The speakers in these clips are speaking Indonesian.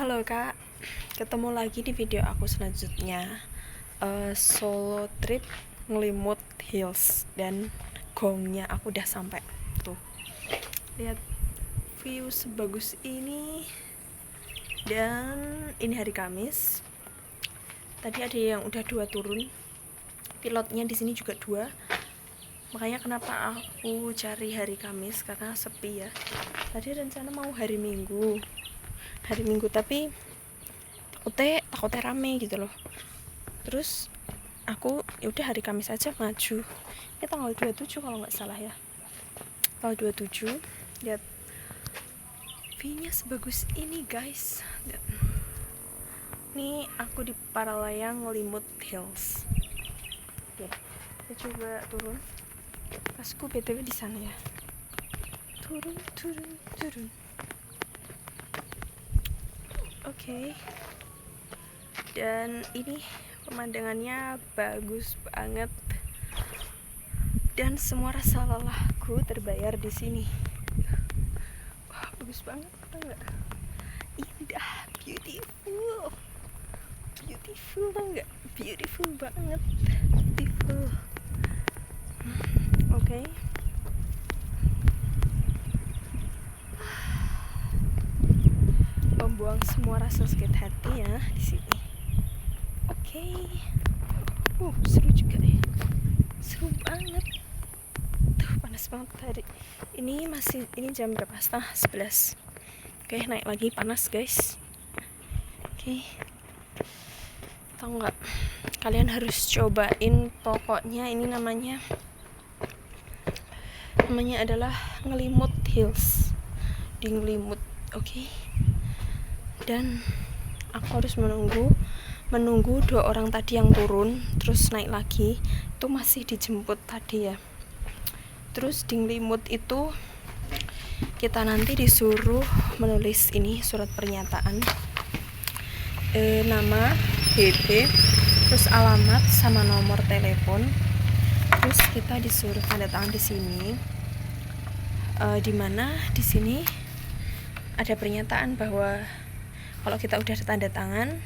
Halo kak, ketemu lagi di video aku selanjutnya. Solo trip ngelimut hills dan gongnya aku udah sampai. Tuh, lihat view sebagus ini. Dan ini hari Kamis. Tadi ada yang udah 2 turun. Pilotnya di sini juga 2. Makanya kenapa aku cari hari Kamis, karena sepi ya. Tadi rencana mau hari Minggu tapi takutnya rame gitu loh. Terus aku yaudah hari Kamis aja maju. Ini tanggal 27 kalau nggak salah ya, tanggal 27. Lihat view-nya sebagus ini guys. Lihat. Ini aku di Paralayang Limut Hills. Oke, kita coba turun. Tasku btw di sana ya. Turun. Oke. Dan ini pemandangannya bagus banget. Dan semua rasa lelahku terbayar di sini. Wah, bagus banget, tau nggak? Indah, beautiful, tau nggak? Beautiful banget, beautiful. Oke. Membuang semua rasa sakit hati ya di sini. Oke. Seru juga ya. Seru banget. Tuh, panas banget tadi. Ini jam berapa? Setengah 11. Oke, naik lagi panas guys. Oke. Tahu nggak? Kalian harus cobain. Pokoknya ini namanya adalah Ngelimut Hills. Di Ngelimut. Oke. Dan aku harus menunggu 2 orang tadi yang turun terus naik lagi. Itu masih dijemput tadi ya. Terus di Ngelimut itu kita nanti disuruh menulis ini surat pernyataan, nama, BP, terus alamat sama nomor telepon. Terus kita disuruh tanda tangan di sini, dimana di sini ada pernyataan bahwa kalau kita udah tanda tangan,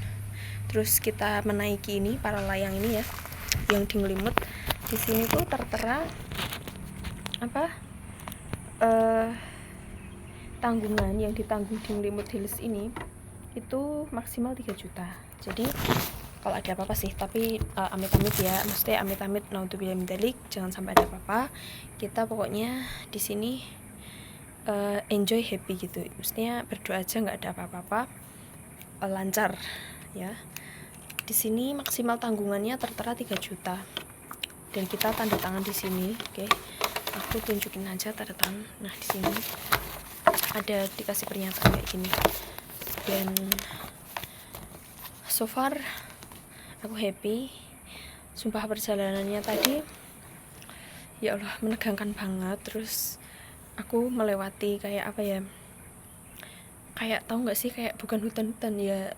terus kita menaiki ini Paralayang ini ya, yang di Ngelimut, di sini tuh tertera tanggungan yang ditanggung di Ngelimut Hills ini itu maksimal 3 juta. Jadi kalau ada apa-apa sih, tapi amit-amit ya, maksudnya amit-amit naudzubillah min dzalik, jangan sampai ada apa-apa. Kita pokoknya di sini enjoy, happy gitu. Maksudnya berdoa aja nggak ada apa-apa, lancar ya. Di sini maksimal tanggungannya tertera 3 juta. Dan kita tanda tangan di sini, oke. Aku tunjukin aja tanda tangan. Nah, di sini ada dikasih pernyataan kayak gini. Dan so far aku happy. Sumpah perjalanannya tadi ya Allah menegangkan banget. Terus aku melewati kayak apa ya, kayak tahu nggak sih, kayak bukan hutan-hutan ya,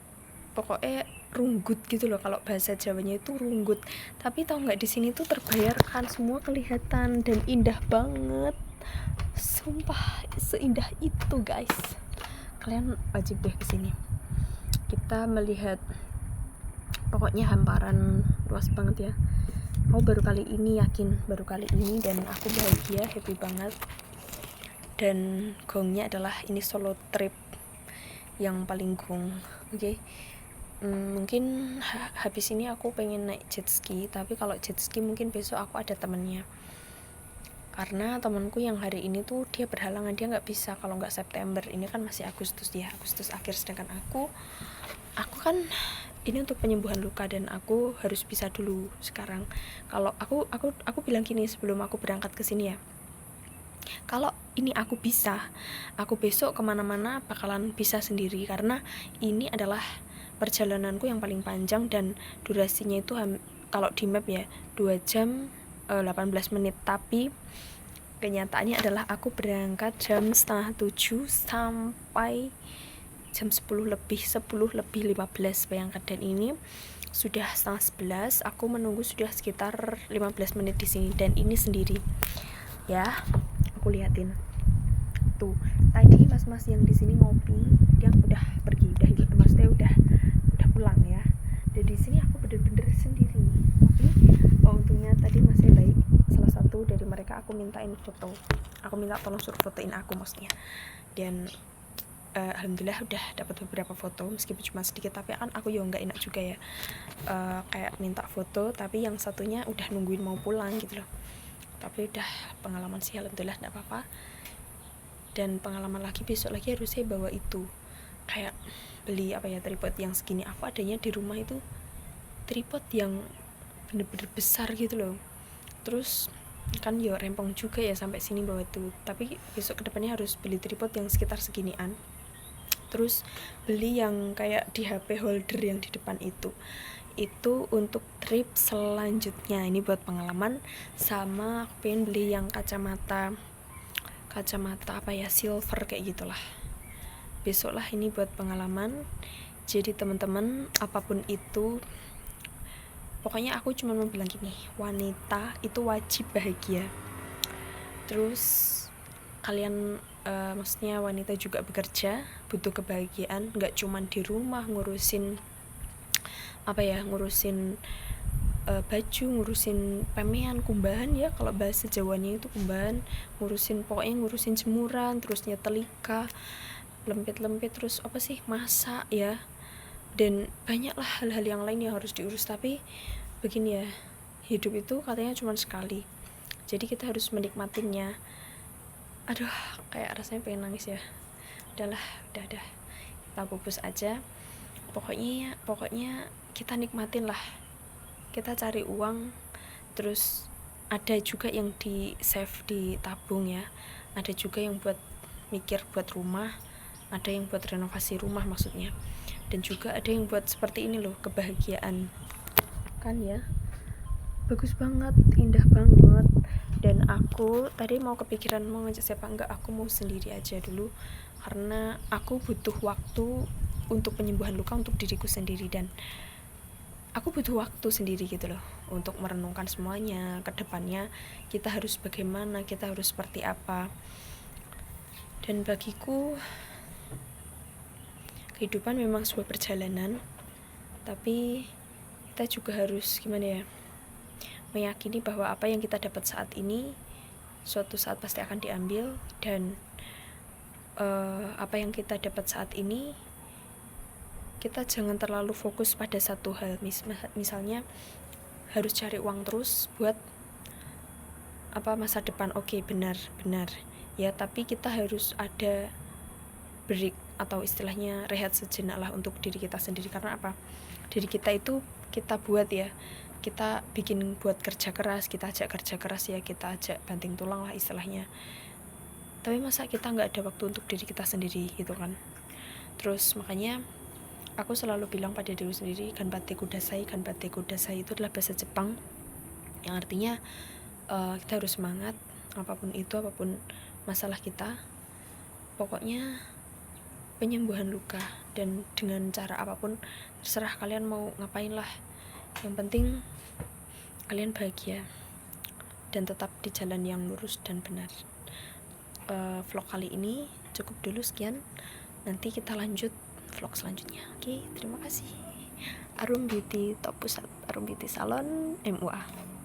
pokoknya runggut gitu loh, kalau bahasa Jawanya itu runggut. Tapi tahu nggak, di sini tuh terbayarkan semua kelihatan dan indah banget. Sumpah seindah itu guys. Kalian wajib deh kesini. Kita melihat pokoknya hamparan luas banget ya. Aku baru kali ini dan aku bahagia, happy banget. Dan gongnya adalah ini solo trip yang paling gong. Oke. Mungkin habis ini aku pengen naik jet ski, tapi kalau jet ski mungkin besok aku ada temennya, karena temanku yang hari ini tuh dia berhalangan, dia nggak bisa kalau nggak September. Ini kan masih Agustus ya, Agustus akhir, sedangkan aku kan ini untuk penyembuhan luka dan aku harus bisa dulu sekarang. Kalau aku bilang gini sebelum aku berangkat ke sini ya, kalau ini aku bisa, aku besok kemana-mana bakalan bisa sendiri, karena ini adalah perjalananku yang paling panjang dan durasinya itu kalau di map ya 2 jam 18 menit. Tapi kenyataannya adalah aku berangkat jam 6:30 sampai jam 10 lebih 15, bayangkan. Dan ini sudah 10:30, aku menunggu sudah sekitar 15 menit di sini, dan ini sendiri ya. Aku liatin tuh, tadi mas-mas yang di sini ngopi, dia udah pergi, udah mas akhirnya aku minta tolong suruh fotoin aku maksudnya. Dan alhamdulillah udah dapat beberapa foto meskipun cuma sedikit, tapi kan aku juga nggak enak juga ya kayak minta foto tapi yang satunya udah nungguin mau pulang gitu loh. Tapi udah pengalaman sih, alhamdulillah nggak apa-apa. Dan pengalaman lagi, besok lagi harus saya bawa itu, kayak beli tripod yang segini. Aku adanya di rumah itu tripod yang bener-bener besar gitu loh, terus kan ya rempong juga ya sampai sini bawa itu. Tapi besok kedepannya harus beli tripod yang sekitar seginian, terus beli yang kayak di HP holder yang di depan itu untuk trip selanjutnya. Ini buat pengalaman. Sama aku pengen beli yang kacamata silver kayak gitulah. Besok lah, ini buat pengalaman. Jadi teman-teman, apapun itu, pokoknya aku cuma mau bilang gini, wanita itu wajib bahagia. Terus kalian maksudnya wanita juga bekerja, butuh kebahagiaan, nggak cuma di rumah ngurusin baju, ngurusin pemean, kumbahan ya, kalau bahasa Jawanya itu kumbahan, ngurusin jemuran, terus nyetel iga, lempit-lempit, terus masak ya, dan banyaklah hal-hal yang lain yang harus diurus. Tapi begini ya, hidup itu katanya cuma sekali, jadi kita harus menikmatinya. Aduh, kayak rasanya pengen nangis ya. Udah kita pupus aja. Pokoknya kita nikmatin lah, kita cari uang, terus ada juga yang di save, di tabung ya, ada juga yang buat mikir buat rumah, ada yang buat renovasi rumah maksudnya, dan juga ada yang buat seperti ini loh, kebahagiaan kan ya. Bagus banget, indah banget. Dan aku tadi mau kepikiran mau ngajak siapa, enggak, aku mau sendiri aja dulu, karena aku butuh waktu untuk penyembuhan luka untuk diriku sendiri, dan aku butuh waktu sendiri gitu loh untuk merenungkan semuanya ke depannya, kita harus bagaimana, kita harus seperti apa. Dan bagiku kehidupan memang sebuah perjalanan, tapi kita juga harus meyakini bahwa apa yang kita dapat saat ini suatu saat pasti akan diambil. Dan apa yang kita dapat saat ini, kita jangan terlalu fokus pada satu hal. Misalnya harus cari uang terus buat masa depan, oke, benar ya, tapi kita harus ada break atau istilahnya rehat sejenak lah untuk diri kita sendiri. Karena diri kita itu kita buat ya, kita bikin buat kerja keras, kita ajak kerja keras ya, kita ajak banting tulang lah istilahnya. Tapi masa kita nggak ada waktu untuk diri kita sendiri gitu kan. Terus makanya aku selalu bilang pada diri sendiri, ganbate kudasai itu adalah bahasa Jepang yang artinya kita harus semangat, apapun masalah kita, pokoknya penyembuhan luka. Dan dengan cara apapun terserah kalian mau ngapain lah, yang penting kalian bahagia dan tetap di jalan yang lurus dan benar. Vlog kali ini cukup dulu, sekian, nanti kita lanjut vlog selanjutnya. Oke, terima kasih. Arum Beauty Top Pusat, Arum Beauty Salon MUA.